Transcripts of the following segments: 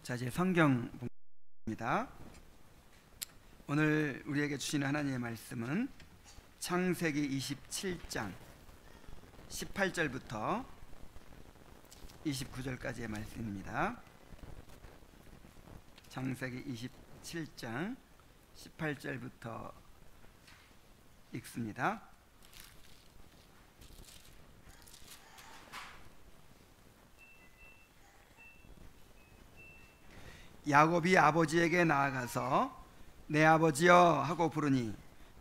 자, 이제 성경 본입니다. 오늘 우리에게 주시는 하나님의 말씀은 창세기 27장 18절부터 29절까지의 말씀입니다. 창세기 27장 18절부터 읽습니다. 야곱이 아버지에게 나아가서 내 아버지여 하고 부르니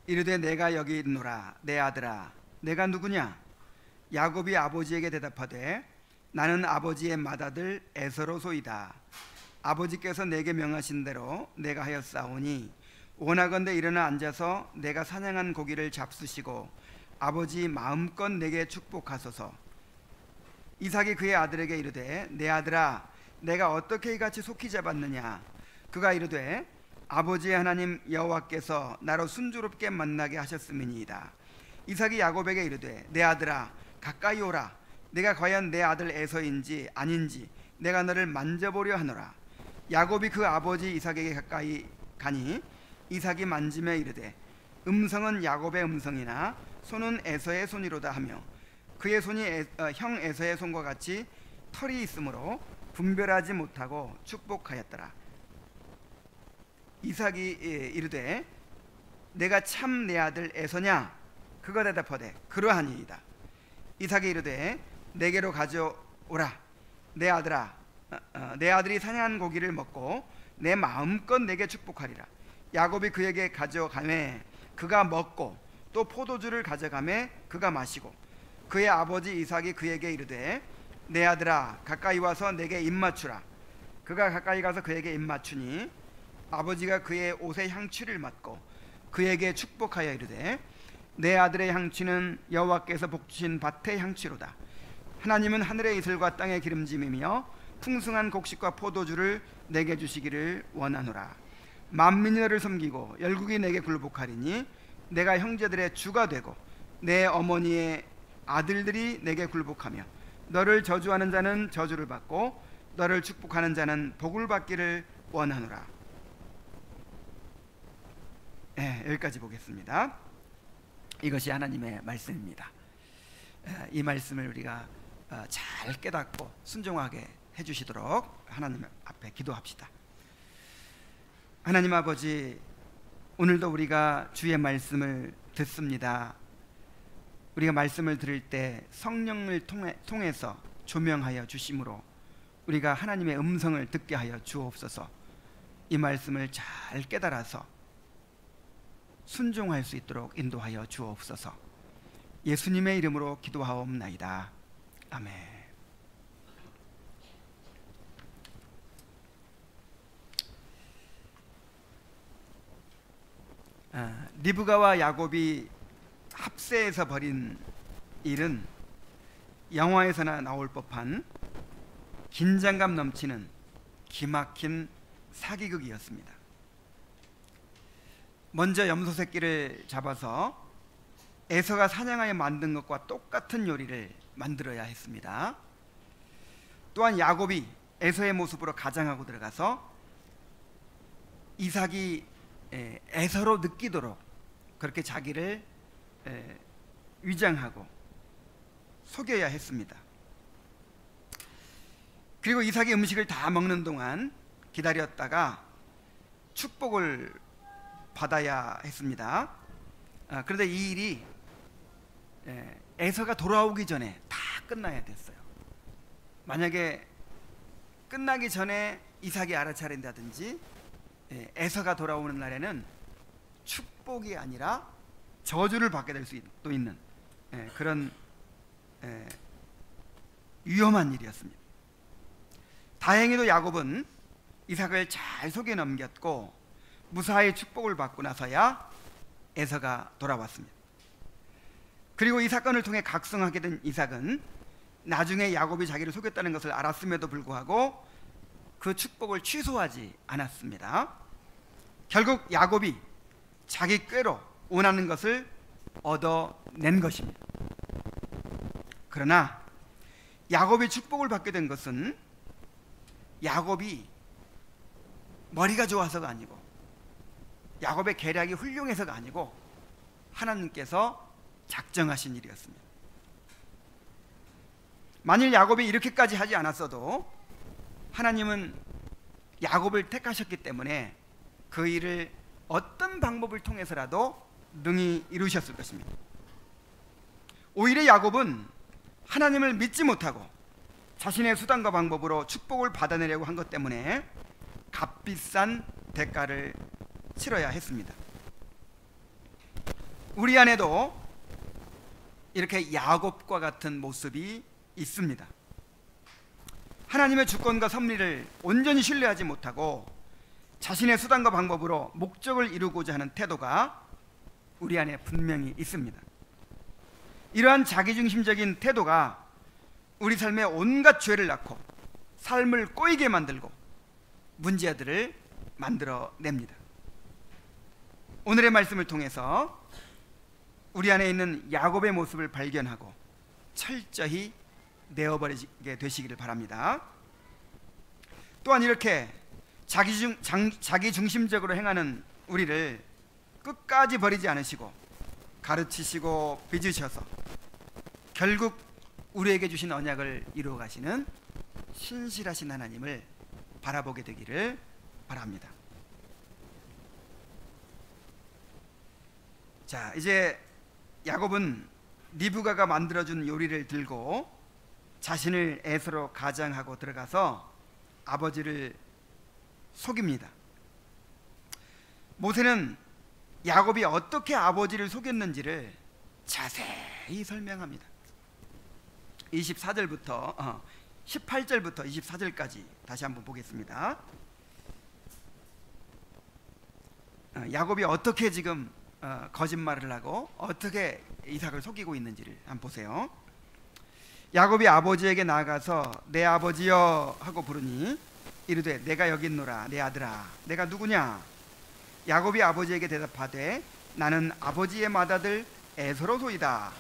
이르되 내가 여기 있노라. 내 아들아 내가 누구냐? 야곱이 아버지에게 대답하되 나는 아버지의 맏아들 에서로소이다. 아버지께서 내게 명하신 대로 내가 하였사오니 원하건대 일어나 앉아서 내가 사냥한 고기를 잡수시고 아버지 마음껏 내게 축복하소서. 이삭이 그의 아들에게 이르되 내 아들아 내가 어떻게 이같이 속히 잡았느냐? 그가 이르되 아버지의 하나님 여호와께서 나로 순조롭게 만나게 하셨음이니이다. 이삭이 야곱에게 이르되 내 아들아 가까이 오라. 내가 과연 내 아들 에서인지 아닌지 내가 너를 만져보려 하노라. 야곱이 그 아버지 이삭에게 가까이 가니 이삭이 만지며 이르되 음성은 야곱의 음성이나 손은 에서의 손이로다 하며 그의 손이 형 에서의 손과 같이 털이 있으므로 분별하지 못하고 축복하였더라. 이삭이 이르되 내가 참 내 아들 에서냐? 그가 대답하되 그러하니이다. 이삭이 이르되 내게로 가져오라. 내 아들아 내 아들이 사냥한 고기를 먹고 내 마음껏 내게 축복하리라. 야곱이 그에게 가져가매 그가 먹고 또 포도주를 가져가매 그가 마시고 그의 아버지 이삭이 그에게 이르되 내 아들아 가까이 와서 내게 입맞추라. 그가 가까이 가서 그에게 입맞추니 아버지가 그의 옷의 향취를 맡고 그에게 축복하여 이르되 내 아들의 향취는 여호와께서 복주신 밭의 향취로다. 하나님은 하늘의 이슬과 땅의 기름짐이며 풍성한 곡식과 포도주를 내게 주시기를 원하노라. 만민이 너를 섬기고 열국이 내게 굴복하리니 내가 형제들의 주가 되고 내 어머니의 아들들이 내게 굴복하며 너를 저주하는 자는 저주를 받고 너를 축복하는 자는 복을 받기를 원하노라. 여기까지 보겠습니다. 이것이 하나님의 말씀입니다. 이 말씀을 우리가 잘 깨닫고 순종하게 해주시도록 하나님 앞에 기도합시다. 하나님 아버지, 오늘도 우리가 주의 말씀을 듣습니다. 우리가 말씀을 들을 때 성령을 통해서 조명하여 주심으로 우리가 하나님의 음성을 듣게 하여 주옵소서. 이 말씀을 잘 깨달아서 순종할 수 있도록 인도하여 주옵소서. 예수님의 이름으로 기도하옵나이다. 아멘. 리브가와 야곱이 합세에서 벌인 일은 영화에서나 나올 법한 긴장감 넘치는 기막힌 사기극이었습니다. 먼저 염소 새끼를 잡아서 에서가 사냥하여 만든 것과 똑같은 요리를 만들어야 했습니다. 또한 야곱이 에서의 모습으로 가장하고 들어가서 이삭이 에서로 느끼도록 그렇게 자기를 위장하고 속여야 했습니다. 그리고 이삭이 음식을 다 먹는 동안 기다렸다가 축복을 받아야 했습니다. 그런데 이 일이 에서가 돌아오기 전에 다 끝나야 됐어요. 만약에 끝나기 전에 이삭이 알아차린다든지 에서가 돌아오는 날에는 축복이 아니라 저주를 받게 될 수도 있는 그런 위험한 일이었습니다. 다행히도 야곱은 이삭을 잘 속여 넘겼고 무사히 축복을 받고 나서야 에서가 돌아왔습니다. 그리고 이 사건을 통해 각성하게 된 이삭은 나중에 야곱이 자기를 속였다는 것을 알았음에도 불구하고 그 축복을 취소하지 않았습니다. 결국 야곱이 자기 꾀로 원하는 것을 얻어낸 것입니다. 그러나 야곱이 축복을 받게 된 것은 야곱이 머리가 좋아서가 아니고 야곱의 계략이 훌륭해서가 아니고 하나님께서 작정하신 일이었습니다. 만일 야곱이 이렇게까지 하지 않았어도 하나님은 야곱을 택하셨기 때문에 그 일을 어떤 방법을 통해서라도 능히 이루셨을 것입니다. 오히려 야곱은 하나님을 믿지 못하고 자신의 수단과 방법으로 축복을 받아내려고 한 것 때문에 값비싼 대가를 치러야 했습니다. 우리 안에도 이렇게 야곱과 같은 모습이 있습니다. 하나님의 주권과 섭리를 온전히 신뢰하지 못하고 자신의 수단과 방법으로 목적을 이루고자 하는 태도가 우리 안에 분명히 있습니다. 이러한 자기중심적인 태도가 우리 삶에 온갖 죄를 낳고 삶을 꼬이게 만들고 문제들을 만들어냅니다. 오늘의 말씀을 통해서 우리 안에 있는 야곱의 모습을 발견하고 철저히 내어버리게 되시기를 바랍니다. 또한 이렇게 자기중심적으로 행하는 우리를 끝까지 버리지 않으시고 가르치시고 빚으셔서 결국 우리에게 주신 언약을 이루어 가시는 신실하신 하나님을 바라보게 되기를 바랍니다. 자, 이제 야곱은 리브가가 만들어준 요리를 들고 자신을 에서로 가장하고 들어가서 아버지를 속입니다. 모세는 야곱이 어떻게 아버지를 속였는지를 자세히 설명합니다. 18절부터 24절까지 다시 한번 보겠습니다. 야곱이 어떻게 지금 거짓말을 하고 어떻게 이삭을 속이고 있는지를 한번 보세요. 야곱이 아버지에게 나아가서 내 아버지여 하고 부르니 이르되 내가 여기 있노라. 내 아들아 내가 누구냐? 야곱이 아버지에게 대답하되 나는 아버지의 맏아들 에서로소이다.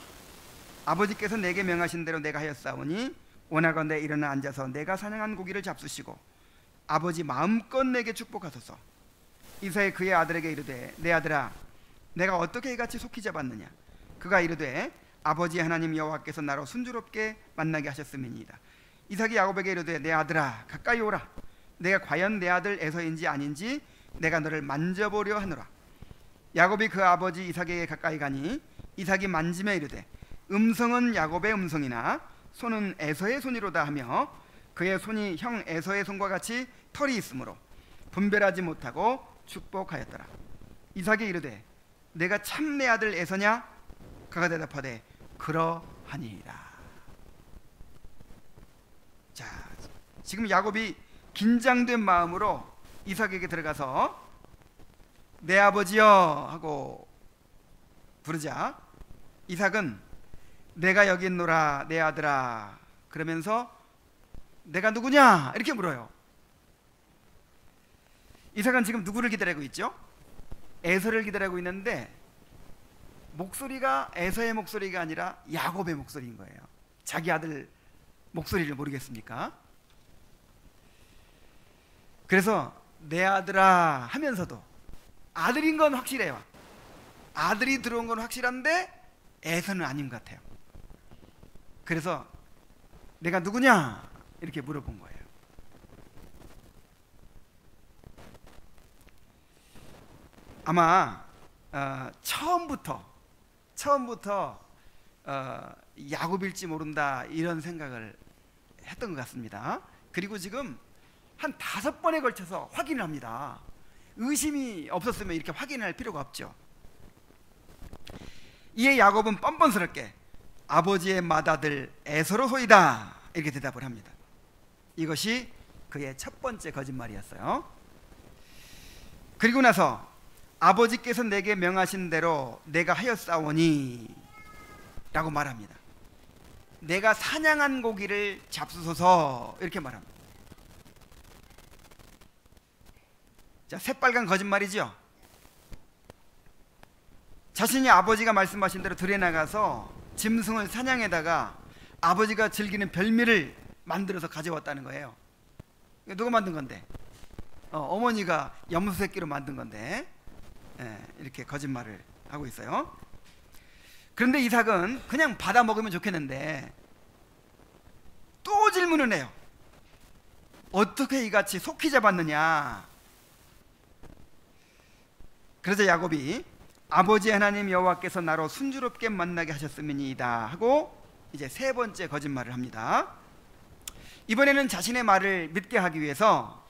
아버지께서 내게 명하신 대로 내가 하였사오니 원하건대 일어나 앉아서 내가 사냥한 고기를 잡수시고 아버지 마음껏 내게 축복하소서. 이삭이 그의 아들에게 이르되 내 아들아 내가 어떻게 이같이 속히 잡았느냐? 그가 이르되 아버지 하나님 여호와께서 나로 순조롭게 만나게 하셨음이니이다. 이삭이 야곱에게 이르되 내 아들아 가까이 오라. 내가 과연 내 아들 에서인지 아닌지 내가 너를 만져보려 하노라. 야곱이 그 아버지 이삭에게 가까이 가니 이삭이 만지며 이르되 음성은 야곱의 음성이나 손은 에서의 손이로다 하며 그의 손이 형 에서의 손과 같이 털이 있으므로 분별하지 못하고 축복하였더라. 이삭이 이르되 내가 참 내 아들 에서냐? 그가 대답하되 그러하니이다. 자, 지금 야곱이 긴장된 마음으로 이삭에게 들어가서 내 아버지여 하고 부르자 이삭은 내가 여기 있노라 내 아들아 그러면서 내가 누구냐 이렇게 물어요. 이삭은 지금 누구를 기다리고 있죠? 에서를 기다리고 있는데 목소리가 에서의 목소리가 아니라 야곱의 목소리인 거예요. 자기 아들 목소리를 모르겠습니까? 그래서 내 아들아 하면서도 아들인 건 확실해요. 아들이 들어온 건 확실한데 에서는 아닌 것 같아요. 그래서 내가 누구냐 이렇게 물어본 거예요. 아마 처음부터 야곱일지 모른다 이런 생각을 했던 것 같습니다. 그리고 지금 한 5번에 걸쳐서 확인을 합니다. 의심이 없었으면 이렇게 확인할 필요가 없죠. 이에 야곱은 뻔뻔스럽게 아버지의 맏아들 에서로소이다 이렇게 대답을 합니다. 이것이 그의 첫 번째 거짓말이었어요. 그리고 나서 아버지께서 내게 명하신 대로 내가 하였사오니 라고 말합니다. 내가 사냥한 고기를 잡수소서 이렇게 말합니다. 자, 새빨간 거짓말이죠. 자신이 아버지가 말씀하신 대로 들에 나가서 짐승을 사냥에다가 아버지가 즐기는 별미를 만들어서 가져왔다는 거예요. 누가 만든 건데? 어머니가 염소 새끼로 만든 건데 이렇게 거짓말을 하고 있어요. 그런데 이삭은 그냥 받아 먹으면 좋겠는데 또 질문을 해요. 어떻게 이같이 속히 잡았느냐? 그래서 야곱이 아버지 하나님 여호와께서 나로 순조롭게 만나게 하셨음이니이다 하고 이제 세 번째 거짓말을 합니다. 이번에는 자신의 말을 믿게 하기 위해서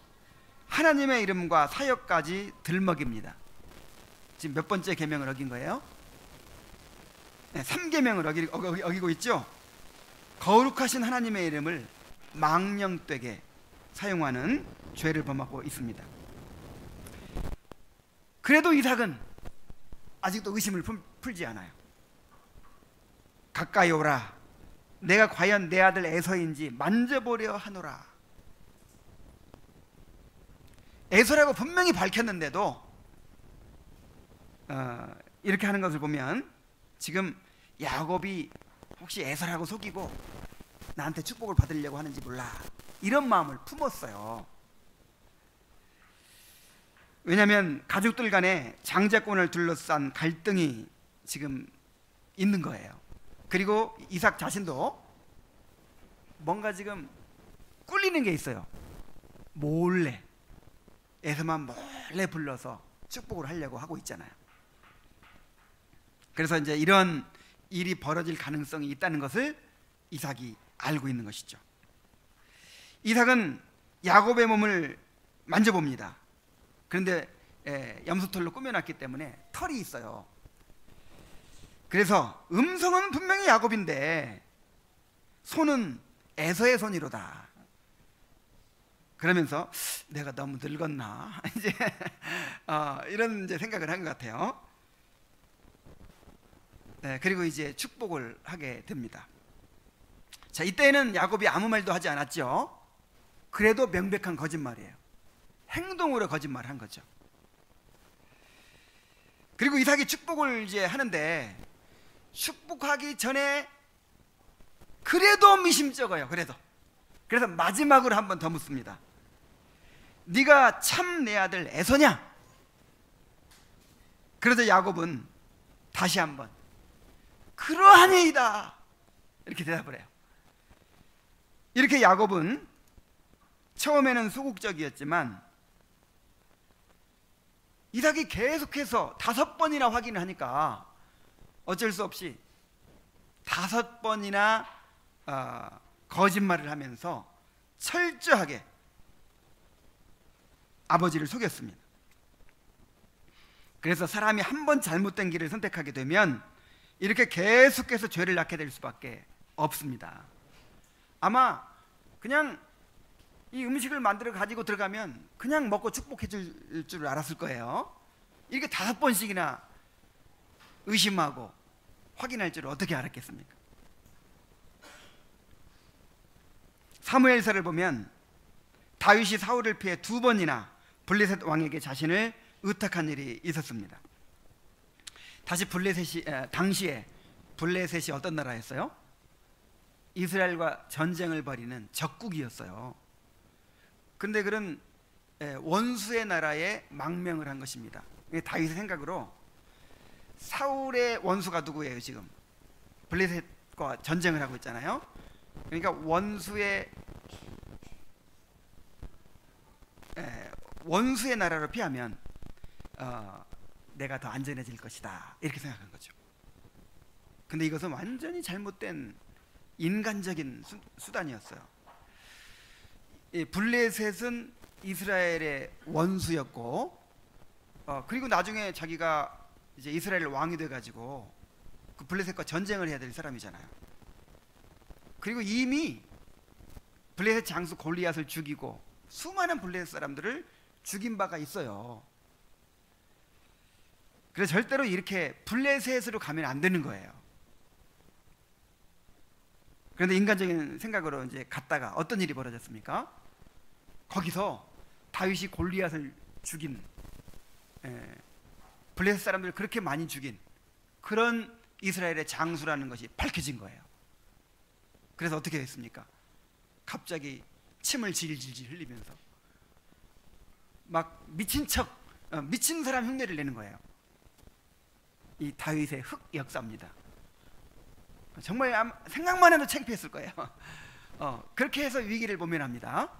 하나님의 이름과 사역까지 들먹입니다. 지금 몇 번째 계명을 어긴 거예요? 3계명을 어기고 있죠. 거룩하신 하나님의 이름을 망령되게 사용하는 죄를 범하고 있습니다. 그래도 이삭은 아직도 의심을 풀지 않아요. 가까이 오라. 내가 과연 내 아들 에서인지 만져보려 하노라. 에서라고 분명히 밝혔는데도 이렇게 하는 것을 보면 지금 야곱이 혹시 에서라고 속이고 나한테 축복을 받으려고 하는지 몰라, 이런 마음을 품었어요. 왜냐하면 가족들 간에 장자권을 둘러싼 갈등이 지금 있는 거예요. 그리고 이삭 자신도 뭔가 지금 꿀리는 게 있어요. 몰래, 에서만 몰래 불러서 축복을 하려고 하고 있잖아요. 그래서 이제 이런 일이 벌어질 가능성이 있다는 것을 이삭이 알고 있는 것이죠. 이삭은 야곱의 몸을 만져봅니다. 그런데 염소털로 꾸며놨기 때문에 털이 있어요. 그래서 음성은 분명히 야곱인데 손은 에서의 손이로다. 그러면서 내가 너무 늙었나 이제 이런 이제 생각을 한 것 같아요. 그리고 이제 축복을 하게 됩니다. 자, 이때는 야곱이 아무 말도 하지 않았죠. 그래도 명백한 거짓말이에요. 행동으로 거짓말한 거죠. 그리고 이삭이 축복을 이제 하는데 축복하기 전에 그래도 미심쩍어요. 그래서 마지막으로 한 번 더 묻습니다. 네가 참 내 아들 에서냐? 그래서 야곱은 다시 한번 그러하니이다 이렇게 대답을 해요. 이렇게 야곱은 처음에는 소극적이었지만 이삭이 계속해서 5번이나 확인을 하니까 어쩔 수 없이 5번이나 거짓말을 하면서 철저하게 아버지를 속였습니다. 그래서 사람이 한 번 잘못된 길을 선택하게 되면 이렇게 계속해서 죄를 낳게 될 수밖에 없습니다. 아마 그냥 이 음식을 만들어 가지고 들어가면 그냥 먹고 축복해 줄 알았을 거예요. 이렇게 5번씩이나 의심하고 확인할 줄을 어떻게 알았겠습니까? 사무엘서를 보면 다윗이 사울을 피해 2번이나 블레셋 왕에게 자신을 의탁한 일이 있었습니다. 다시 당시에 블레셋이 어떤 나라였어요? 이스라엘과 전쟁을 벌이는 적국이었어요. 그런데 그런 원수의 나라에 망명을 한 것입니다. 다윗의 생각으로 사울의 원수가 누구예요? 지금 블레셋과 전쟁을 하고 있잖아요. 그러니까 원수의 나라로 피하면 내가 더 안전해질 것이다 이렇게 생각한 거죠. 근데 이것은 완전히 잘못된 인간적인 수단이었어요. 블레셋은 이스라엘의 원수였고 그리고 나중에 자기가 이제 이스라엘 왕이 돼가지고 그 블레셋과 전쟁을 해야 될 사람이잖아요. 그리고 이미 블레셋 장수 골리앗을 죽이고 수많은 블레셋 사람들을 죽인 바가 있어요. 그래서 절대로 이렇게 블레셋으로 가면 안 되는 거예요. 그런데 인간적인 생각으로 이제 갔다가 어떤 일이 벌어졌습니까? 거기서 다윗이 골리앗을 죽인, 블레셋 사람들을 그렇게 많이 죽인 그런 이스라엘의 장수라는 것이 밝혀진 거예요. 그래서 어떻게 됐습니까? 갑자기 침을 질질질 흘리면서 막 미친 척, 미친 사람 흉내를 내는 거예요. 이 다윗의 흑 역사입니다. 정말 생각만 해도 창피했을 거예요. 그렇게 해서 위기를 모면합니다.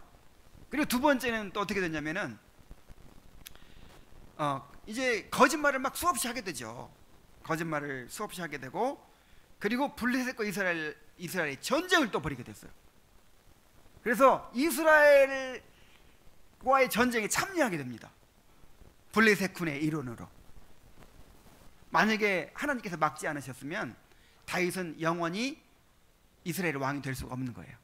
그리고 두 번째는 또 어떻게 됐냐면은 이제 거짓말을 막 수없이 하게 되죠. 거짓말을 수없이 하게 되고, 그리고 블레셋과 이스라엘의 전쟁을 또 벌이게 됐어요. 그래서 이스라엘과의 전쟁에 참여하게 됩니다. 블레셋 군의 일원으로. 만약에 하나님께서 막지 않으셨으면 다윗은 영원히 이스라엘 왕이 될 수가 없는 거예요.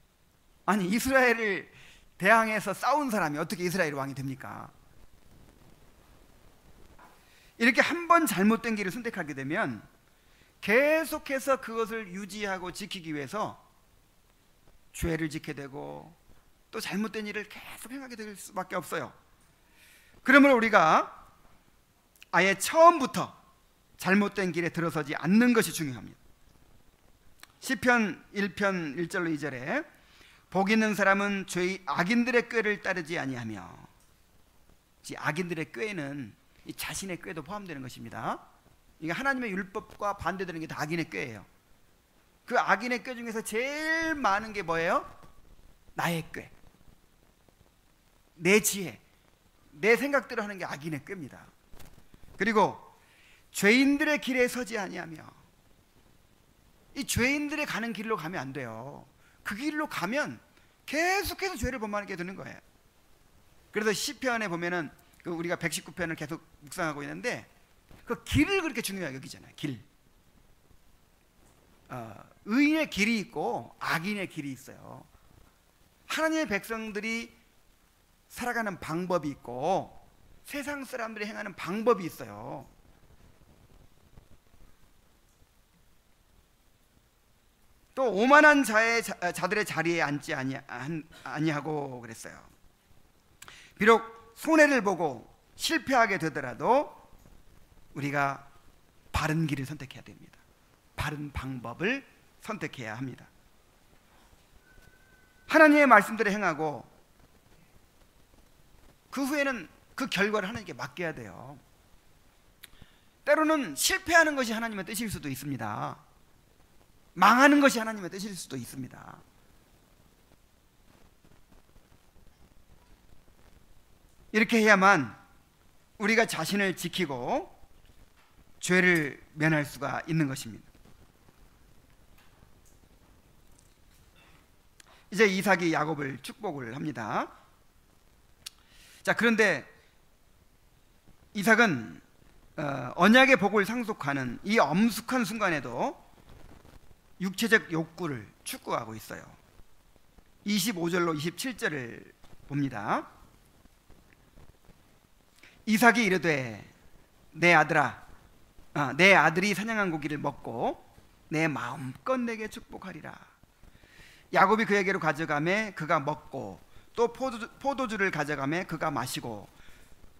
아니, 이스라엘을 대항해서 싸운 사람이 어떻게 이스라엘 왕이 됩니까? 이렇게 한 번 잘못된 길을 선택하게 되면 계속해서 그것을 유지하고 지키기 위해서 죄를 짓게 되고 또 잘못된 일을 계속 행하게 될 수밖에 없어요. 그러므로 우리가 아예 처음부터 잘못된 길에 들어서지 않는 것이 중요합니다. 시편 1편 1절로 2절에 복 있는 사람은 악인들의 꾀를 따르지 아니하며, 악인들의 꾀는 자신의 꾀도 포함되는 것입니다. 이게 하나님의 율법과 반대되는 게 다 악인의 꾀예요. 그 악인의 꾀 중에서 제일 많은 게 뭐예요? 나의 꾀, 내 지혜, 내 생각대로 하는 게 악인의 꾀입니다. 그리고 죄인들의 길에 서지 아니하며, 이 죄인들의 가는 길로 가면 안 돼요. 그 길로 가면 계속해서 죄를 범하게 되는 거예요. 그래서 시편에 보면은 우리가 119편을 계속 묵상하고 있는데 그 길을 그렇게 중요하게 여기잖아요. 길. 의인의 길이 있고 악인의 길이 있어요. 하나님의 백성들이 살아가는 방법이 있고 세상 사람들이 행하는 방법이 있어요. 또 오만한 자들의 자리에 앉지 아니하고 그랬어요. 비록 손해를 보고 실패하게 되더라도 우리가 바른 길을 선택해야 됩니다. 바른 방법을 선택해야 합니다. 하나님의 말씀대로 행하고 그 후에는 그 결과를 하나님께 맡겨야 돼요. 때로는 실패하는 것이 하나님의 뜻일 수도 있습니다. 망하는 것이 하나님의 뜻일 수도 있습니다. 이렇게 해야만 우리가 자신을 지키고 죄를 면할 수가 있는 것입니다. 이제 이삭이 야곱을 축복을 합니다. 자, 그런데 이삭은 언약의 복을 상속하는 이 엄숙한 순간에도 육체적 욕구를 축구하고 있어요. 25절로 27절을 봅니다. 이삭이 이르되 내 아들아, 내 아들이 사냥한 고기를 먹고 내 마음껏 내게 축복하리라. 야곱이 그에게로 가져가매 그가 먹고 또 포도주를 가져가매 그가 마시고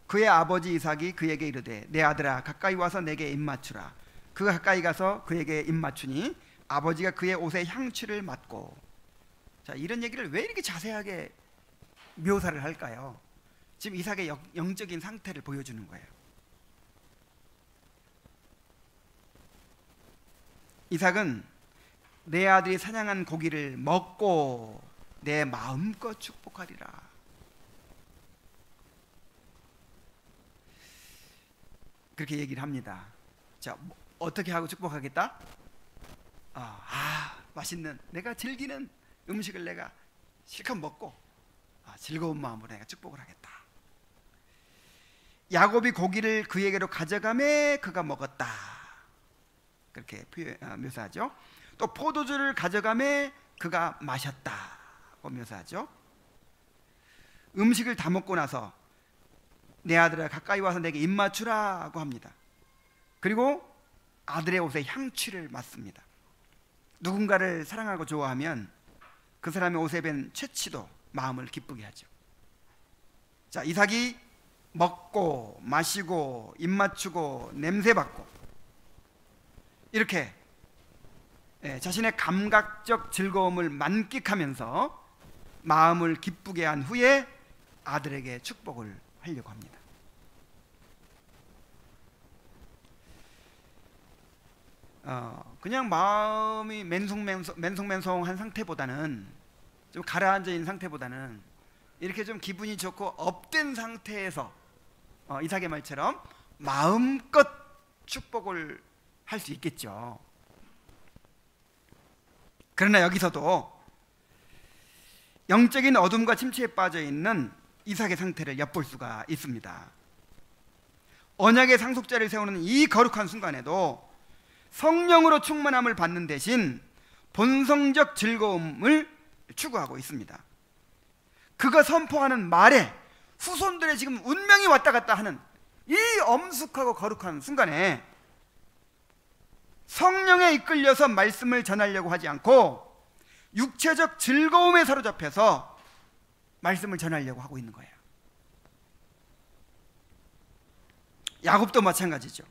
그의 아버지 이삭이 그에게 이르되 내 아들아 가까이 와서 내게 입맞추라. 그가 가까이 가서 그에게 입맞추니 아버지가 그의 옷에 향취를 맡고. 자, 이런 얘기를 왜 이렇게 자세하게 묘사를 할까요? 지금 이삭의 영적인 상태를 보여주는 거예요. 이삭은 내 아들이 사냥한 고기를 먹고 내 마음껏 축복하리라. 그렇게 얘기를 합니다. 자, 어떻게 하고 축복하겠다? 맛있는, 내가 즐기는 음식을 내가 실컷 먹고 즐거운 마음으로 내가 축복을 하겠다. 야곱이 고기를 그에게로 가져가매 그가 먹었다. 그렇게 묘사하죠. 또 포도주를 가져가매 그가 마셨다고 묘사하죠. 음식을 다 먹고 나서 내 아들아 가까이 와서 내게 입맞추라고 합니다. 그리고 아들의 옷에 향취를 맡습니다. 누군가를 사랑하고 좋아하면 그 사람의 옷에 밴 채취도 마음을 기쁘게 하죠. 자, 이삭이 먹고 마시고 입맞추고 냄새맡고 이렇게 자신의 감각적 즐거움을 만끽하면서 마음을 기쁘게 한 후에 아들에게 축복을 하려고 합니다. 그냥 마음이 맨송맨송한 상태보다는, 좀 가라앉아 있는 상태보다는 이렇게 좀 기분이 좋고 업된 상태에서 이삭의 말처럼 마음껏 축복을 할 수 있겠죠. 그러나 여기서도 영적인 어둠과 침체에 빠져 있는 이삭의 상태를 엿볼 수가 있습니다. 언약의 상속자를 세우는 이 거룩한 순간에도 성령으로 충만함을 받는 대신 본성적 즐거움을 추구하고 있습니다. 그가 선포하는 말에 후손들의 지금 운명이 왔다 갔다 하는 이 엄숙하고 거룩한 순간에 성령에 이끌려서 말씀을 전하려고 하지 않고 육체적 즐거움에 사로잡혀서 말씀을 전하려고 하고 있는 거예요. 야곱도 마찬가지죠.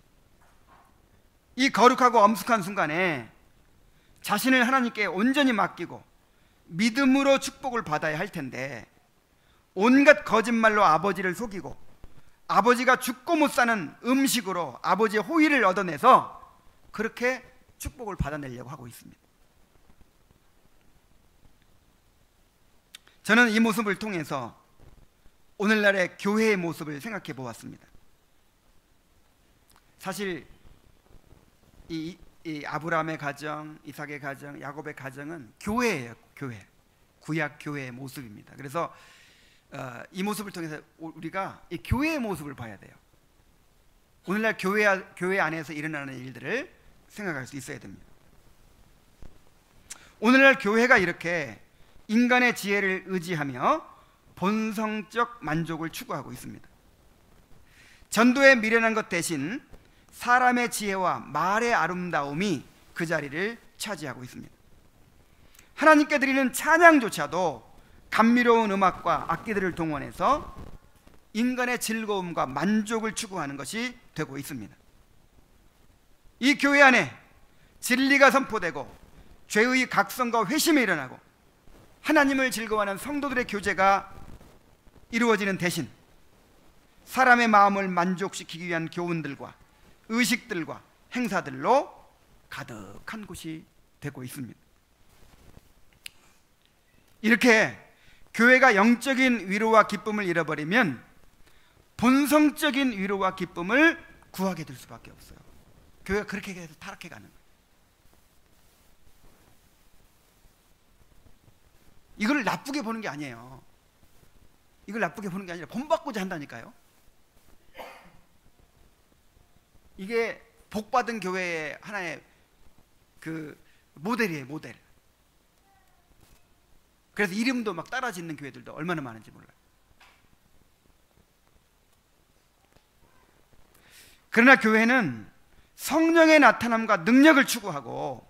이 거룩하고 엄숙한 순간에 자신을 하나님께 온전히 맡기고 믿음으로 축복을 받아야 할 텐데, 온갖 거짓말로 아버지를 속이고 아버지가 죽고 못 사는 음식으로 아버지의 호의를 얻어내서 그렇게 축복을 받아내려고 하고 있습니다. 저는 이 모습을 통해서 오늘날의 교회의 모습을 생각해 보았습니다. 사실 이 아브라함의 가정, 이삭의 가정, 야곱의 가정은 교회예요. 교회, 구약 교회의 모습입니다. 그래서 이 모습을 통해서 우리가 이 교회의 모습을 봐야 돼요. 오늘날 교회 안에서 일어나는 일들을 생각할 수 있어야 됩니다. 오늘날 교회가 이렇게 인간의 지혜를 의지하며 본성적 만족을 추구하고 있습니다. 전도에 미련한 것 대신 사람의 지혜와 말의 아름다움이 그 자리를 차지하고 있습니다. 하나님께 드리는 찬양조차도 감미로운 음악과 악기들을 동원해서 인간의 즐거움과 만족을 추구하는 것이 되고 있습니다. 이 교회 안에 진리가 선포되고 죄의 각성과 회심이 일어나고 하나님을 즐거워하는 성도들의 교제가 이루어지는 대신 사람의 마음을 만족시키기 위한 교훈들과 의식들과 행사들로 가득한 곳이 되고 있습니다. 이렇게 교회가 영적인 위로와 기쁨을 잃어버리면 본성적인 위로와 기쁨을 구하게 될 수밖에 없어요. 교회가 그렇게 해서 타락해 가는 거예요. 이걸 나쁘게 보는 게 아니에요. 이걸 나쁘게 보는 게 아니라 본받고자 한다니까요. 이게 복받은 교회의 하나의 그 모델이에요, 모델. 그래서 이름도 막 따라 짓는 교회들도 얼마나 많은지 몰라요. 그러나 교회는 성령의 나타남과 능력을 추구하고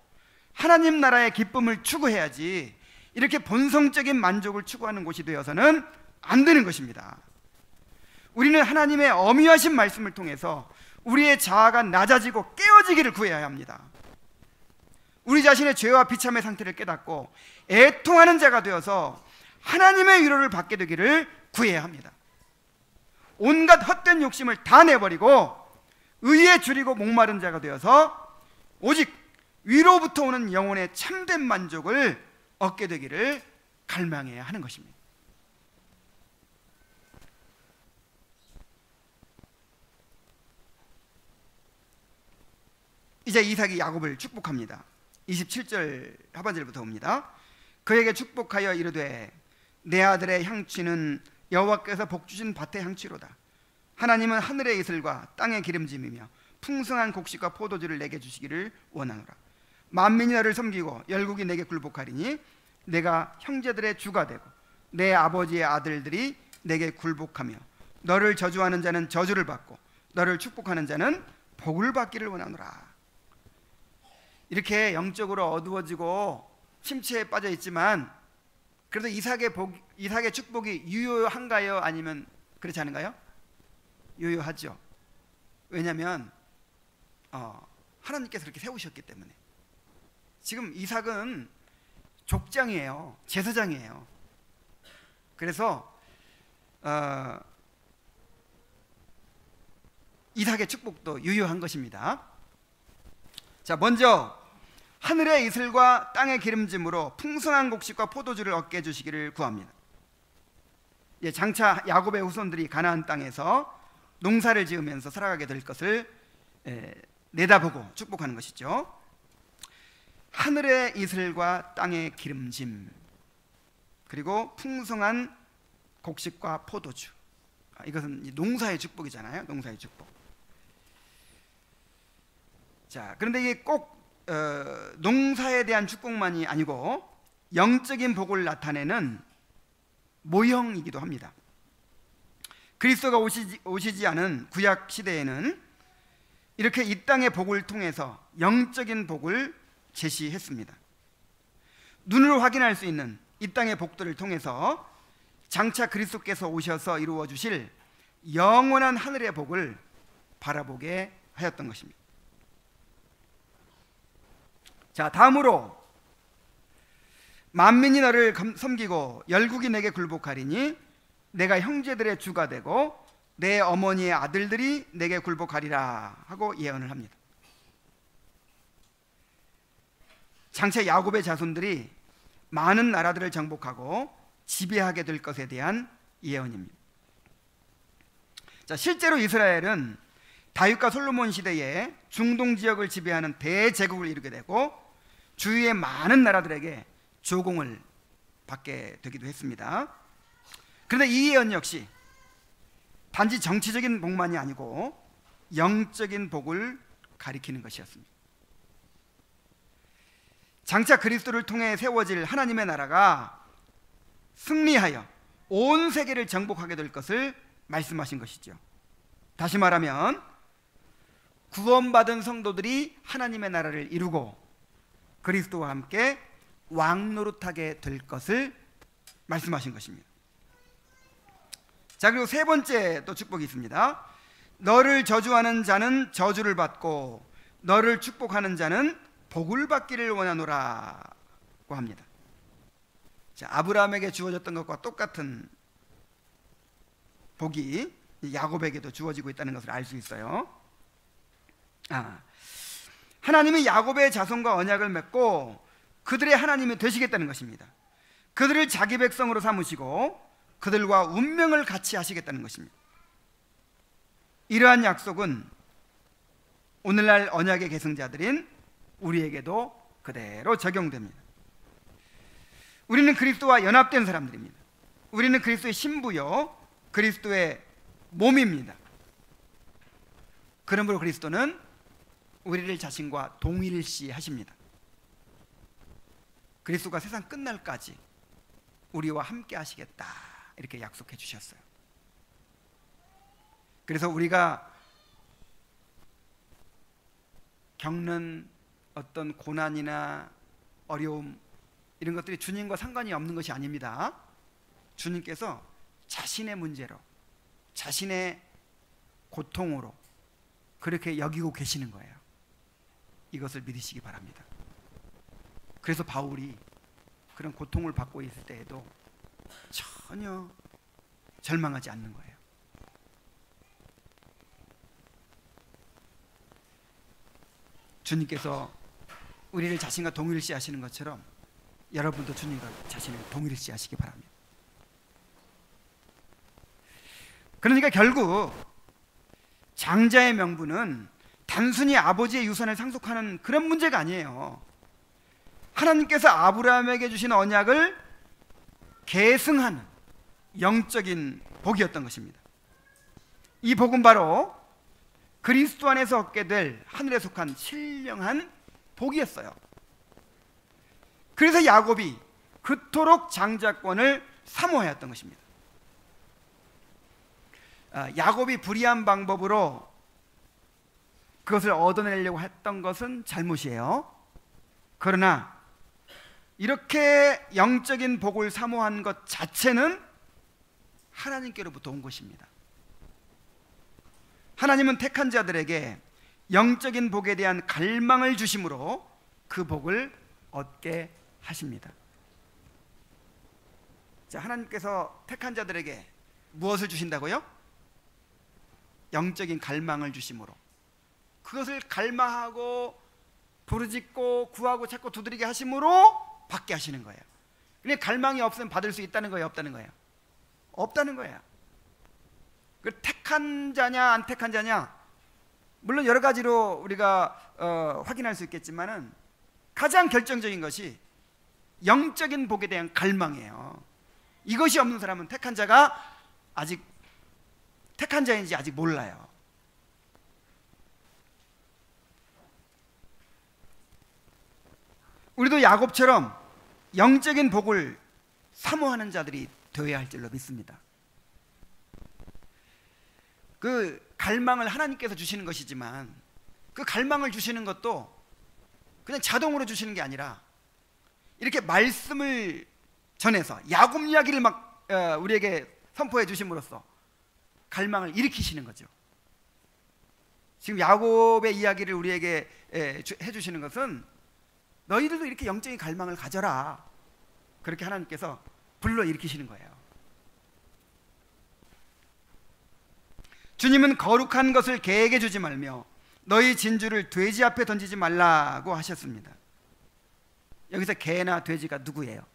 하나님 나라의 기쁨을 추구해야지 이렇게 본성적인 만족을 추구하는 곳이 되어서는 안 되는 것입니다. 우리는 하나님의 어미하신 말씀을 통해서 우리의 자아가 낮아지고 깨어지기를 구해야 합니다. 우리 자신의 죄와 비참의 상태를 깨닫고 애통하는 자가 되어서 하나님의 위로를 받게 되기를 구해야 합니다. 온갖 헛된 욕심을 다 내버리고 의에 줄이고 목마른 자가 되어서 오직 위로부터 오는 영혼의 참된 만족을 얻게 되기를 갈망해야 하는 것입니다. 이제 이삭이 야곱을 축복합니다. 27절 하반절부터 옵니다. 그에게 축복하여 이르되 내 아들의 향취는 여호와께서 복주신 밭의 향취로다. 하나님은 하늘의 이슬과 땅의 기름짐이며 풍성한 곡식과 포도주를 내게 주시기를 원하노라. 만민이 너를 섬기고 열국이 내게 굴복하리니 내가 형제들의 주가 되고 내 아버지의 아들들이 내게 굴복하며 너를 저주하는 자는 저주를 받고 너를 축복하는 자는 복을 받기를 원하노라. 이렇게 영적으로 어두워지고 침체에 빠져 있지만 그래도 이삭의 축복이 유효한가요? 아니면 그렇지 않은가요? 유효하죠. 왜냐하면 하나님께서 그렇게 세우셨기 때문에. 지금 이삭은 족장이에요. 제사장이에요. 그래서 이삭의 축복도 유효한 것입니다. 자, 먼저 하늘의 이슬과 땅의 기름짐으로 풍성한 곡식과 포도주를 얻게 해주시기를 구합니다. 장차 야곱의 후손들이 가나안 땅에서 농사를 지으면서 살아가게 될 것을 내다보고 축복하는 것이죠. 하늘의 이슬과 땅의 기름짐, 그리고 풍성한 곡식과 포도주. 이것은 농사의 축복이잖아요. 농사의 축복. 자, 그런데 이게 꼭 농사에 대한 축복만이 아니고 영적인 복을 나타내는 모형이기도 합니다. 그리스도가 오시지 않은 구약 시대에는 이렇게 이 땅의 복을 통해서 영적인 복을 제시했습니다. 눈으로 확인할 수 있는 이 땅의 복들을 통해서 장차 그리스도께서 오셔서 이루어 주실 영원한 하늘의 복을 바라보게 하였던 것입니다. 자, 다음으로 만민이 너를 섬기고 열국이 내게 굴복하리니 내가 형제들의 주가 되고 내 어머니의 아들들이 내게 굴복하리라 하고 예언을 합니다. 장차 야곱의 자손들이 많은 나라들을 정복하고 지배하게 될 것에 대한 예언입니다. 자, 실제로 이스라엘은 다윗과 솔로몬 시대에 중동 지역을 지배하는 대제국을 이루게 되고 주위의 많은 나라들에게 조공을 받게 되기도 했습니다. 그런데 이 예언 역시 단지 정치적인 복만이 아니고 영적인 복을 가리키는 것이었습니다. 장차 그리스도를 통해 세워질 하나님의 나라가 승리하여 온 세계를 정복하게 될 것을 말씀하신 것이죠. 다시 말하면 구원받은 성도들이 하나님의 나라를 이루고 그리스도와 함께 왕노릇하게 될 것을 말씀하신 것입니다. 자, 그리고 세 번째 또 축복이 있습니다. 너를 저주하는 자는 저주를 받고 너를 축복하는 자는 복을 받기를 원하노라고 합니다. 자, 아브라함에게 주어졌던 것과 똑같은 복이 야곱에게도 주어지고 있다는 것을 알 수 있어요. 하나님이 야곱의 자손과 언약을 맺고 그들의 하나님이 되시겠다는 것입니다. 그들을 자기 백성으로 삼으시고 그들과 운명을 같이 하시겠다는 것입니다. 이러한 약속은 오늘날 언약의 계승자들인 우리에게도 그대로 적용됩니다. 우리는 그리스도와 연합된 사람들입니다. 우리는 그리스도의 신부요 그리스도의 몸입니다. 그러므로 그리스도는 우리를 자신과 동일시 하십니다. 그리스도가 세상 끝날까지 우리와 함께 하시겠다 이렇게 약속해 주셨어요. 그래서 우리가 겪는 어떤 고난이나 어려움 이런 것들이 주님과 상관이 없는 것이 아닙니다. 주님께서 자신의 문제로 자신의 고통으로 그렇게 여기고 계시는 거예요. 이것을 믿으시기 바랍니다. 그래서 바울이 그런 고통을 받고 있을 때에도 전혀 절망하지 않는 거예요. 주님께서 우리를 자신과 동일시 하시는 것처럼 여러분도 주님과 자신을 동일시 하시기 바랍니다. 그러니까 결국 장자의 명분은 단순히 아버지의 유산을 상속하는 그런 문제가 아니에요. 하나님께서 아브라함에게 주신 언약을 계승하는 영적인 복이었던 것입니다. 이 복은 바로 그리스도 안에서 얻게 될 하늘에 속한 신령한 복이었어요. 그래서 야곱이 그토록 장자권을 사모하였던 것입니다. 야곱이 불의한 방법으로 그것을 얻어내려고 했던 것은 잘못이에요. 그러나 이렇게 영적인 복을 사모한 것 자체는 하나님께로부터 온 것입니다. 하나님은 택한 자들에게 영적인 복에 대한 갈망을 주심으로 그 복을 얻게 하십니다. 자, 하나님께서 택한 자들에게 무엇을 주신다고요? 영적인 갈망을 주심으로 그것을 갈망하고 부르짖고 구하고 찾고 두드리게 하심으로 받게 하시는 거예요. 그러니까 갈망이 없으면 받을 수 있다는 거예요, 없다는 거예요? 없다는 거예요. 그 택한 자냐 안 택한 자냐, 물론 여러 가지로 우리가 확인할 수 있겠지만은 가장 결정적인 것이 영적인 복에 대한 갈망이에요. 이것이 없는 사람은 택한 자가 아직 택한 자인지 아직 몰라요. 우리도 야곱처럼 영적인 복을 사모하는 자들이 되어야 할 줄로 믿습니다. 그 갈망을 하나님께서 주시는 것이지만 그 갈망을 주시는 것도 그냥 자동으로 주시는 게 아니라 이렇게 말씀을 전해서 야곱 이야기를 막 우리에게 선포해 주심으로써 갈망을 일으키시는 거죠. 지금 야곱의 이야기를 우리에게 해주시는 것은 너희들도 이렇게 영적인 갈망을 가져라, 그렇게 하나님께서 불러일으키시는 거예요. 주님은 거룩한 것을 개에게 주지 말며 너희 진주를 돼지 앞에 던지지 말라고 하셨습니다. 여기서 개나 돼지가 누구예요?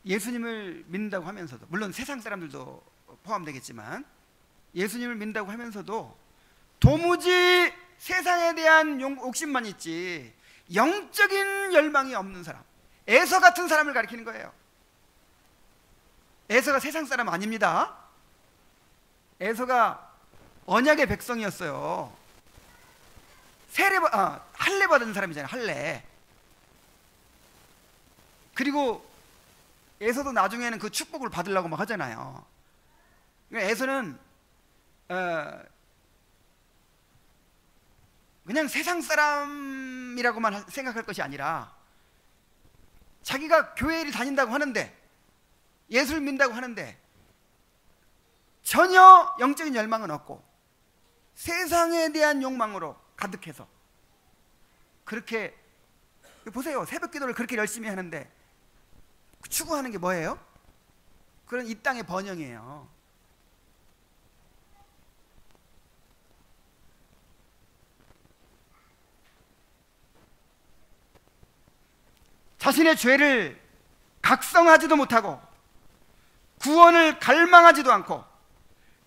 예수님을 믿는다고 하면서도, 물론 세상 사람들도 포함되겠지만 예수님을 믿는다고 하면서도 도무지 세상에 대한 욕심만 있지 영적인 열망이 없는 사람, 에서 같은 사람을 가리키는 거예요. 에서가 세상 사람 아닙니다. 에서가 언약의 백성이었어요. 할례 받은 사람이잖아요. 할례. 그리고 에서도 나중에는 그 축복을 받으려고 막 하잖아요. 에서는 그냥 세상 사람이라고만 생각할 것이 아니라 자기가 교회를 다닌다고 하는데, 예수를 믿는다고 하는데 전혀 영적인 열망은 없고 세상에 대한 욕망으로 가득해서, 그렇게 보세요. 새벽 기도를 그렇게 열심히 하는데 추구하는 게 뭐예요? 그런 이 땅의 번영이에요. 자신의 죄를 각성하지도 못하고 구원을 갈망하지도 않고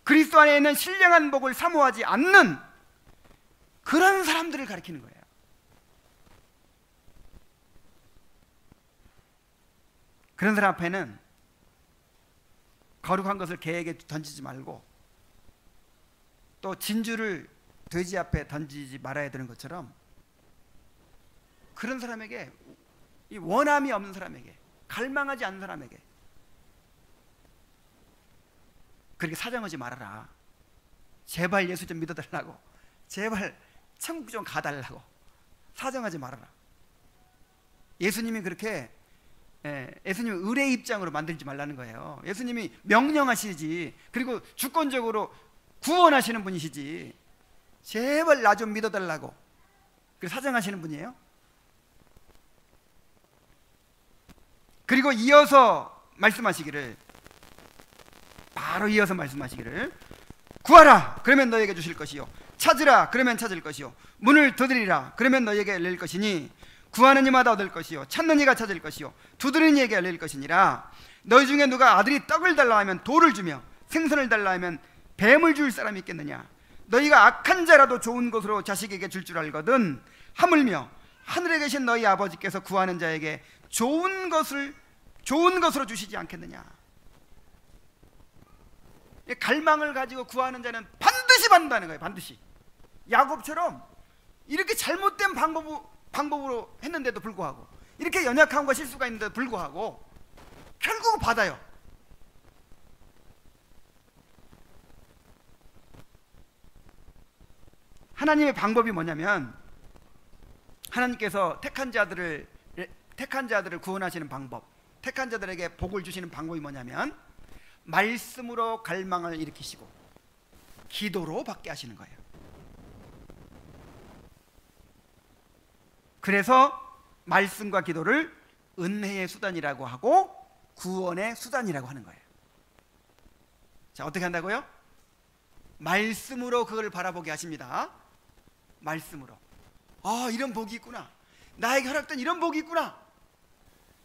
그리스도 안에 있는 신령한 복을 사모하지 않는 그런 사람들을 가리키는 거예요. 그런 사람 앞에는 거룩한 것을 개에게 던지지 말고 또 진주를 돼지 앞에 던지지 말아야 되는 것처럼, 그런 사람에게, 이 원함이 없는 사람에게, 갈망하지 않는 사람에게 그렇게 사정하지 말아라. 제발 예수 좀 믿어달라고, 제발 천국 좀 가달라고 사정하지 말아라. 예수님이 그렇게 예수님을 의뢰 입장으로 만들지 말라는 거예요. 예수님이 명령하시지, 그리고 주권적으로 구원하시는 분이시지, 제발 나 좀 믿어달라고 그렇게 사정하시는 분이에요. 그리고 이어서 말씀하시기를, 바로 이어서 말씀하시기를, 구하라 그러면 너에게 주실 것이요, 찾으라 그러면 찾을 것이요, 문을 두드리라 그러면 너에게 열릴 것이니 구하는 이마다 얻을 것이요 찾는 이가 찾을 것이요 두드리는 이에게 열릴 것이니라. 너희 중에 누가 아들이 떡을 달라 하면 돌을 주며 생선을 달라 하면 뱀을 줄 사람이 있겠느냐. 너희가 악한 자라도 좋은 것으로 자식에게 줄 줄 알거든 하물며 하늘에 계신 너희 아버지께서 구하는 자에게 좋은 것으로 주시지 않겠느냐. 갈망을 가지고 구하는 자는 반드시 받는다는 거예요. 반드시. 야곱처럼 이렇게 잘못된 방법으로 했는데도 불구하고, 이렇게 연약함과 실수가 있는데도 불구하고 결국 받아요. 하나님의 방법이 뭐냐면, 하나님께서 택한 자들을 구원하시는 방법, 택한 자들에게 복을 주시는 방법이 뭐냐면 말씀으로 갈망을 일으키시고 기도로 받게 하시는 거예요. 그래서 말씀과 기도를 은혜의 수단이라고 하고 구원의 수단이라고 하는 거예요. 자, 어떻게 한다고요? 말씀으로 그걸 바라보게 하십니다. 말씀으로. 아, 이런 복이 있구나. 나에게 허락된 이런 복이 있구나.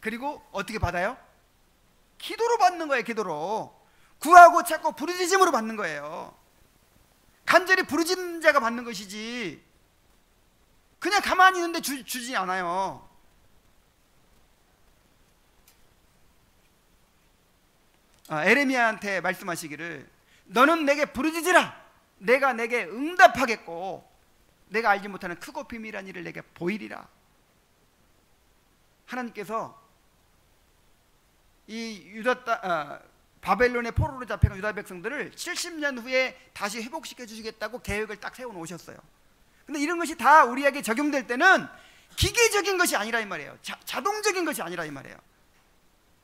그리고 어떻게 받아요? 기도로 받는 거예요. 기도로. 구하고 찾고 부르짖음으로 받는 거예요. 간절히 부르짖는 자가 받는 것이지 그냥 가만히 있는데 주지 않아요. 에레미야한테 말씀하시기를 너는 내게 부르짖으라. 내가 내게 응답하겠고 내가 알지 못하는 크고 비밀한 일을 내게 보이리라. 하나님께서 이 바벨론의 포로로 잡혀간 유다 백성들을 70년 후에 다시 회복시켜 주시겠다고 계획을 딱 세워 놓으셨어요. 근데 이런 것이 다 우리에게 적용될 때는 기계적인 것이 아니라 이 말이에요. 자동적인 것이 아니라 이 말이에요.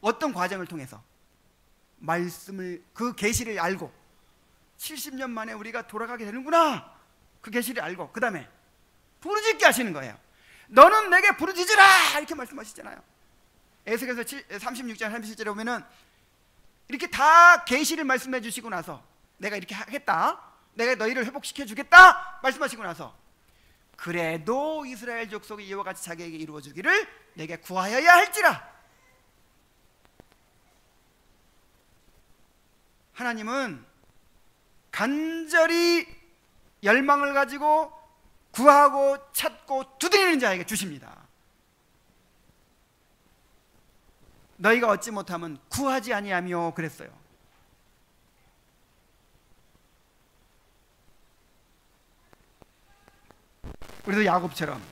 어떤 과정을 통해서 말씀을, 그 계시를 알고 70년 만에 우리가 돌아가게 되는구나, 그 계시를 알고 그 다음에 부르짖게 하시는 거예요. 너는 내게 부르짖으라 이렇게 말씀하시잖아요. 에스겔서 36장 37절에 보면은 이렇게 다 계시를 말씀해 주시고 나서 내가 이렇게 하겠다, 내가 너희를 회복시켜 주겠다 말씀하시고 나서 그래도 이스라엘 족속이 이와 같이 자기에게 이루어 주기를 내게 구하여야 할지라. 하나님은 간절히 열망을 가지고 구하고 찾고 두드리는 자에게 주십니다. 너희가 얻지 못하면 구하지 아니하며 그랬어요. 우리도 야곱처럼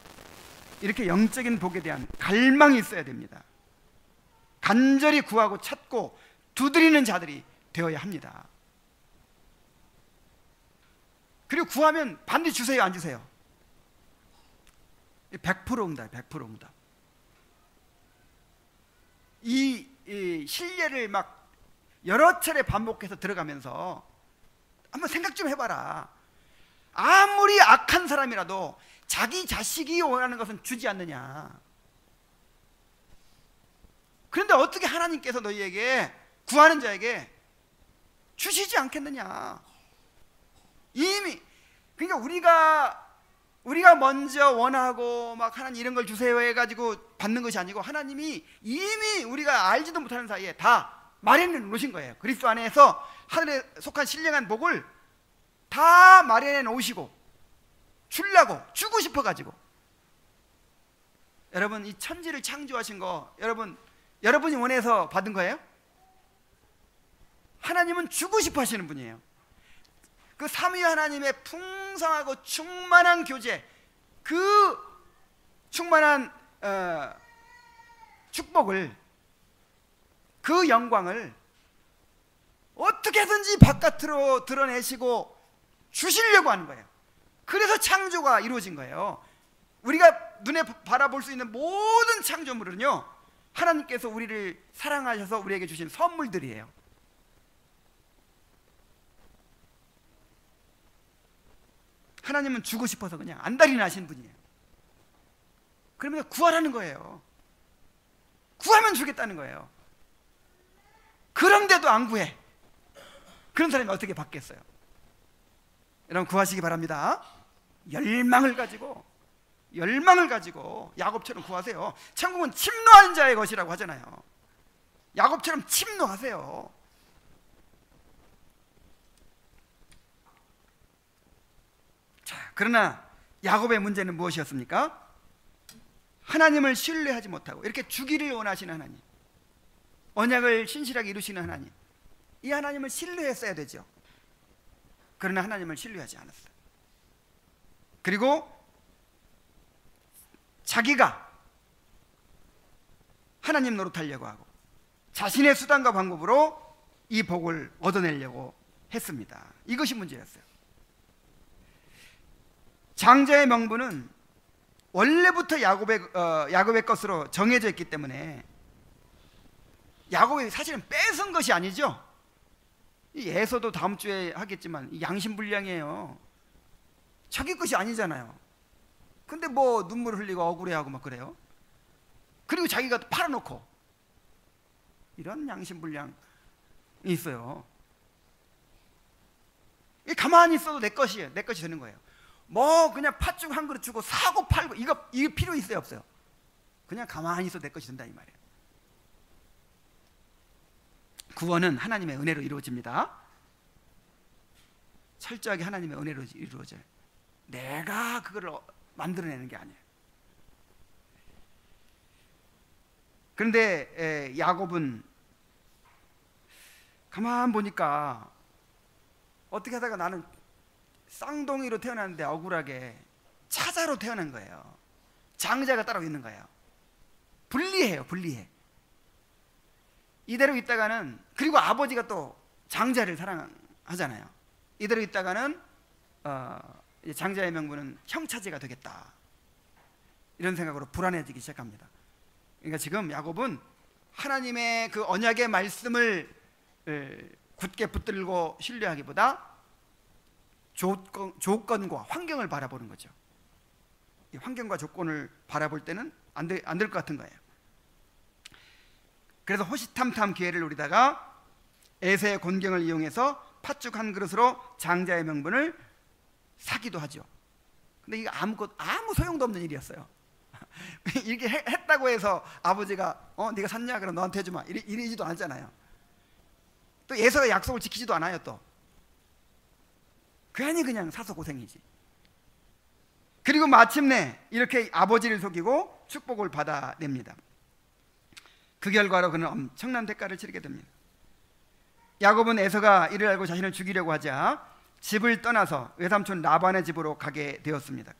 이렇게 영적인 복에 대한 갈망이 있어야 됩니다. 간절히 구하고 찾고 두드리는 자들이 되어야 합니다. 그리고 구하면 반드시 주세요, 안 주세요? 100% 응답, 100% 응답. 이 신뢰를 막 여러 차례 반복해서 들어가면서 한번 생각 좀 해봐라. 아무리 악한 사람이라도 자기 자식이 원하는 것은 주지 않느냐. 그런데 어떻게 하나님께서 너희에게, 구하는 자에게 주시지 않겠느냐. 이미, 그러니까 우리가 먼저 원하고 막 하나님 이런 걸 주세요 해가지고 받는 것이 아니고 하나님이 이미 우리가 알지도 못하는 사이에 다 마련해 놓으신 거예요. 그리스도 안에서 하늘에 속한 신령한 복을 다 마련해 놓으시고 주려고, 주고 싶어 가지고. 여러분, 이 천지를 창조하신 거 여러분이 원해서 받은 거예요? 하나님은 주고 싶어 하시는 분이에요. 그 삼위 하나님의 풍성하고 충만한 교제, 그 충만한 축복을, 그 영광을 어떻게든지 바깥으로 드러내시고 주시려고 하는 거예요. 그래서 창조가 이루어진 거예요. 우리가 눈에 바라볼 수 있는 모든 창조물은요, 하나님께서 우리를 사랑하셔서 우리에게 주신 선물들이에요. 하나님은 주고 싶어서 그냥 안달이 나신 분이에요. 그러면 구하라는 거예요. 구하면 주겠다는 거예요. 그런데도 안 구해. 그런 사람이 어떻게 받겠어요? 여러분, 구하시기 바랍니다. 열망을 가지고 야곱처럼 구하세요. 천국은 침노하는 자의 것이라고 하잖아요. 야곱처럼 침노하세요. 자, 그러나 야곱의 문제는 무엇이었습니까? 하나님을 신뢰하지 못하고 이렇게 주기를 원하시는 하나님, 언약을 신실하게 이루시는 하나님, 이 하나님을 신뢰했어야 되죠. 그러나 하나님을 신뢰하지 않았어요. 그리고 자기가 하나님 노릇하려고 하고 자신의 수단과 방법으로 이 복을 얻어내려고 했습니다. 이것이 문제였어요. 장자의 명분은 원래부터 야곱의 것으로 정해져 있기 때문에 야곱이 사실은 뺏은 것이 아니죠. 이 에서도 다음 주에 하겠지만 양심불량이에요. 자기 것이 아니잖아요. 근데 뭐 눈물 흘리고 억울해하고 막 그래요. 그리고 자기가 팔아놓고 이런 양심불량이 있어요. 가만히 있어도 내 것이에요. 내 것이 되는 거예요. 뭐 그냥 팥죽 한 그릇 주고 사고 팔고 이거 필요 있어요, 없어요? 그냥 가만히 있어도 내 것이 된다 이 말이에요. 구원은 하나님의 은혜로 이루어집니다. 철저하게 하나님의 은혜로 이루어져요. 내가 그걸 만들어내는 게 아니에요. 그런데 야곱은 가만 보니까 어떻게 하다가 나는 쌍둥이로 태어났는데 억울하게 차자로 태어난 거예요. 장자가 따로 있는 거예요. 불리해요, 불리해. 이대로 있다가는, 그리고 아버지가 또 장자를 사랑하잖아요. 이대로 있다가는 장자의 명분은 형차지가 되겠다, 이런 생각으로 불안해지기 시작합니다. 그러니까 지금 야곱은 하나님의 그 언약의 말씀을 굳게 붙들고 신뢰하기보다 조건과 환경을 바라보는 거죠. 이 환경과 조건을 바라볼 때는 안 될 것 같은 거예요. 그래서 호시탐탐 기회를 노리다가 에세의 곤경을 이용해서 팥죽 한 그릇으로 장자의 명분을 사기도 하죠. 근데 이게 아무 소용도 없는 일이었어요. 이렇게 했다고 해서 아버지가 네가 샀냐? 그럼 너한테 해주마, 이러지도 않았잖아요. 또 에서가 약속을 지키지도 않아요. 또 괜히 그냥 사서 고생이지. 그리고 마침내 이렇게 아버지를 속이고 축복을 받아냅니다. 그 결과로 그는 엄청난 대가를 치르게 됩니다. 야곱은 에서가 이를 알고 자신을 죽이려고 하자 집을 떠나서 외삼촌 라반의 집으로 가게 되었습니다.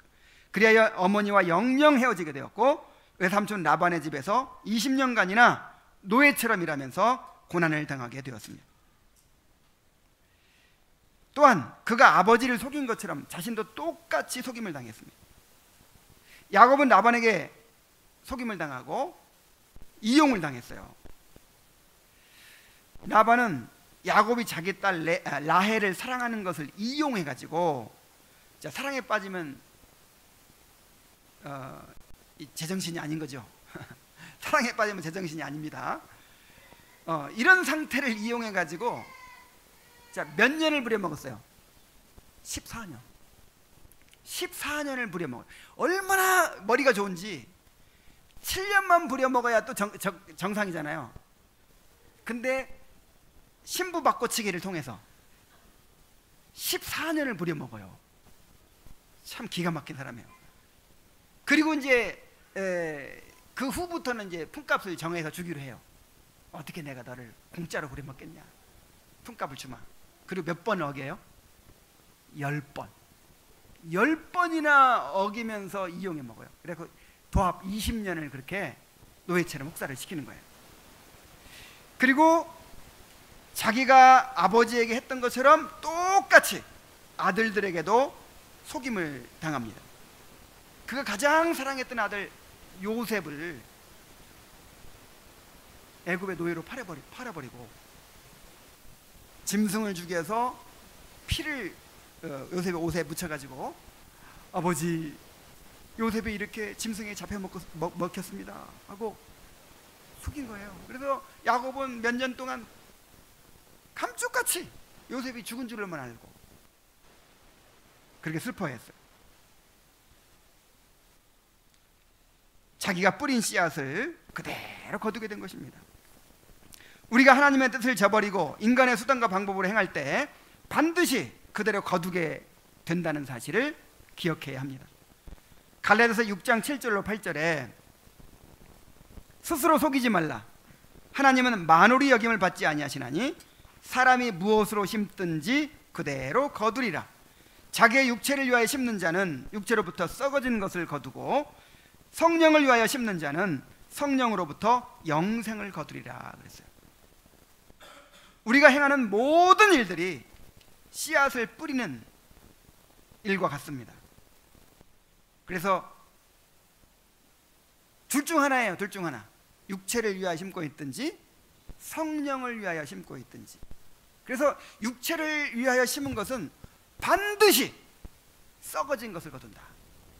그리하여 어머니와 영영 헤어지게 되었고 외삼촌 라반의 집에서 20년간이나 노예처럼 일하면서 고난을 당하게 되었습니다. 또한 그가 아버지를 속인 것처럼 자신도 똑같이 속임을 당했습니다. 야곱은 라반에게 속임을 당하고 이용을 당했어요. 라반은 야곱이 자기 딸 라헬을 사랑하는 것을 이용해 가지고, 사랑에 빠지면 제정신이 아닌 거죠. 사랑에 빠지면 제정신이 아닙니다. 이런 상태를 이용해 가지고 몇 년을 부려먹었어요? 14년. 14년을 부려먹어요. 얼마나 머리가 좋은지. 7년만 부려먹어야 또 정상이잖아요. 근데 신부 바꿔치기를 통해서 14년을 부려먹어요. 참 기가 막힌 사람이에요. 그리고 이제 그 후부터는 이제 품값을 정해서 주기로 해요. 어떻게 내가 너를 공짜로 부려먹겠냐, 품값을 주마. 그리고 몇 번 어겨요? 10번. 10번이나 어기면서 이용해 먹어요. 그래서 도합 20년을 그렇게 노예처럼 혹사를 시키는 거예요. 그리고 자기가 아버지에게 했던 것처럼 똑같이 아들들에게도 속임을 당합니다. 그가 가장 사랑했던 아들 요셉을 애굽의 노예로 팔아버리고 짐승을 죽여서 피를 요셉의 옷에 묻혀가지고, 아버지, 요셉이 이렇게 짐승에 잡혀 먹혔습니다 하고 속인 거예요. 그래서 야곱은 몇 년 동안 감쪽같이 요셉이 죽은 줄만 알고 그렇게 슬퍼했어요. 자기가 뿌린 씨앗을 그대로 거두게 된 것입니다. 우리가 하나님의 뜻을 저버리고 인간의 수단과 방법으로 행할 때 반드시 그대로 거두게 된다는 사실을 기억해야 합니다. 갈라디아서 6장 7절로 8절에 스스로 속이지 말라. 하나님은 만홀히 여김을 받지 아니하시나니 사람이 무엇으로 심든지 그대로 거두리라. 자기의 육체를 위하여 심는 자는 육체로부터 썩어진 것을 거두고 성령을 위하여 심는 자는 성령으로부터 영생을 거두리라 그랬어요. 우리가 행하는 모든 일들이 씨앗을 뿌리는 일과 같습니다. 그래서 둘 중 하나예요. 둘 중 하나. 육체를 위하여 심고 있든지 성령을 위하여 심고 있든지. 그래서 육체를 위하여 심은 것은 반드시 썩어진 것을 거둔다.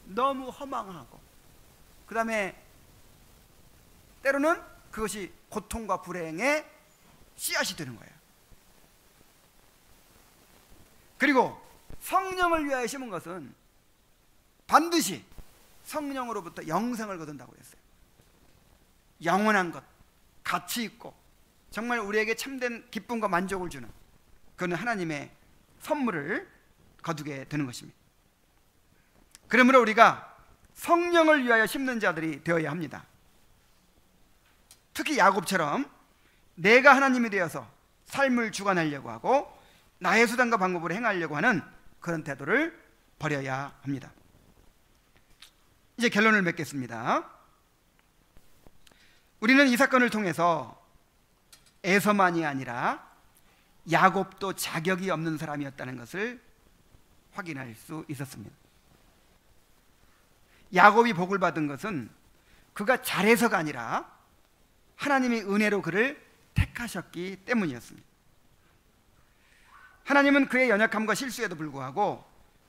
너무 허망하고, 그 다음에 때로는 그것이 고통과 불행의 씨앗이 되는 거예요. 그리고 성령을 위하여 심은 것은 반드시 성령으로부터 영생을 거둔다고 했어요. 영원한 것, 가치 있고 정말 우리에게 참된 기쁨과 만족을 주는 그는 하나님의 선물을 거두게 되는 것입니다. 그러므로 우리가 성령을 위하여 심는 자들이 되어야 합니다. 특히 야곱처럼 내가 하나님이 되어서 삶을 주관하려고 하고 나의 수단과 방법으로 행하려고 하는 그런 태도를 버려야 합니다. 이제 결론을 맺겠습니다. 우리는 이 사건을 통해서 에서만이 아니라 야곱도 자격이 없는 사람이었다는 것을 확인할 수 있었습니다. 야곱이 복을 받은 것은 그가 잘해서가 아니라 하나님이 은혜로 그를 택하셨기 때문이었습니다. 하나님은 그의 연약함과 실수에도 불구하고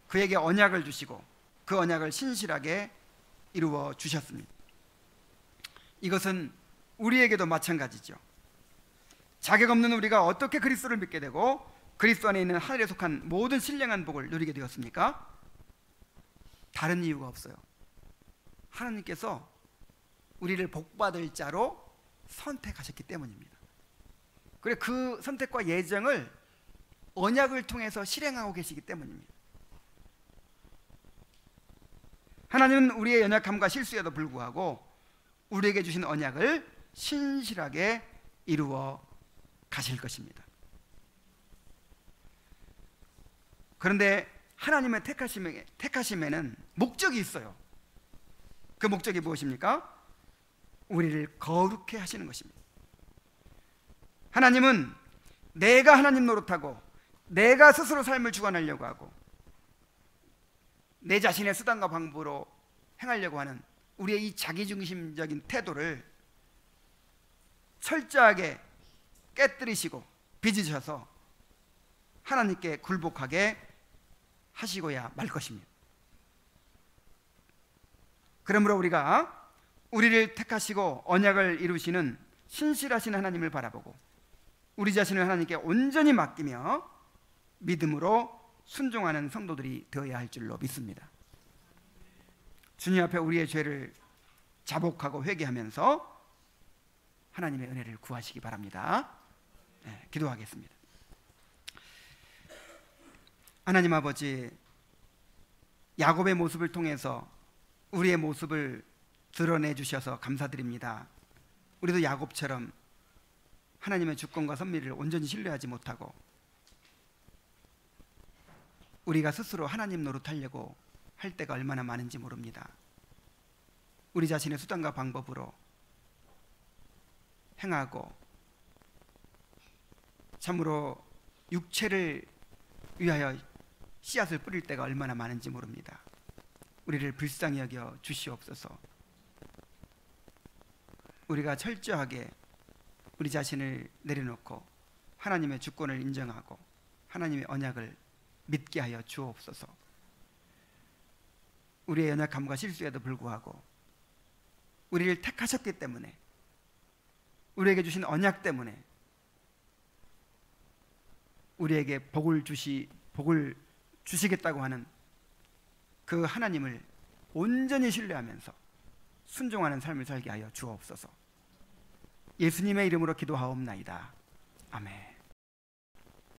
그에게 언약을 주시고 그 언약을 신실하게 이루어 주셨습니다. 이것은 우리에게도 마찬가지죠. 자격 없는 우리가 어떻게 그리스도를 믿게 되고 그리스도 안에 있는 하늘에 속한 모든 신령한 복을 누리게 되었습니까? 다른 이유가 없어요. 하나님께서 우리를 복받을 자로 선택하셨기 때문입니다. 그래 그 선택과 예정을 언약을 통해서 실행하고 계시기 때문입니다. 하나님은 우리의 연약함과 실수에도 불구하고 우리에게 주신 언약을 신실하게 이루어 가실 것입니다. 그런데 하나님의 택하심에는 목적이 있어요. 그 목적이 무엇입니까? 우리를 거룩해 하시는 것입니다. 하나님은 내가 하나님 노릇하고 내가 스스로 삶을 주관하려고 하고 내 자신의 수단과 방법으로 행하려고 하는 우리의 이 자기중심적인 태도를 철저하게 깨뜨리시고 빚으셔서 하나님께 굴복하게 하시고야 말 것입니다. 그러므로 우리가 우리를 택하시고 언약을 이루시는 신실하신 하나님을 바라보고 우리 자신을 하나님께 온전히 맡기며 믿음으로 순종하는 성도들이 되어야 할 줄로 믿습니다. 주님 앞에 우리의 죄를 자복하고 회개하면서 하나님의 은혜를 구하시기 바랍니다. 네, 기도하겠습니다. 하나님 아버지, 야곱의 모습을 통해서 우리의 모습을 드러내 주셔서 감사드립니다. 우리도 야곱처럼 하나님의 주권과 섭리를 온전히 신뢰하지 못하고 우리가 스스로 하나님 노릇하려고 할 때가 얼마나 많은지 모릅니다. 우리 자신의 수단과 방법으로 행하고 참으로 육체를 위하여 씨앗을 뿌릴 때가 얼마나 많은지 모릅니다. 우리를 불쌍히 여겨 주시옵소서. 우리가 철저하게 우리 자신을 내려놓고 하나님의 주권을 인정하고 하나님의 언약을 믿게 하여 주옵소서. 우리의 연약함과 실수에도 불구하고 우리를 택하셨기 때문에 우리에게 주신 언약 때문에 우리에게 복을 주시겠다고 하는 그 하나님을 온전히 신뢰하면서 순종하는 삶을 살게 하여 주옵소서. 예수님의 이름으로 기도하옵나이다. 아멘.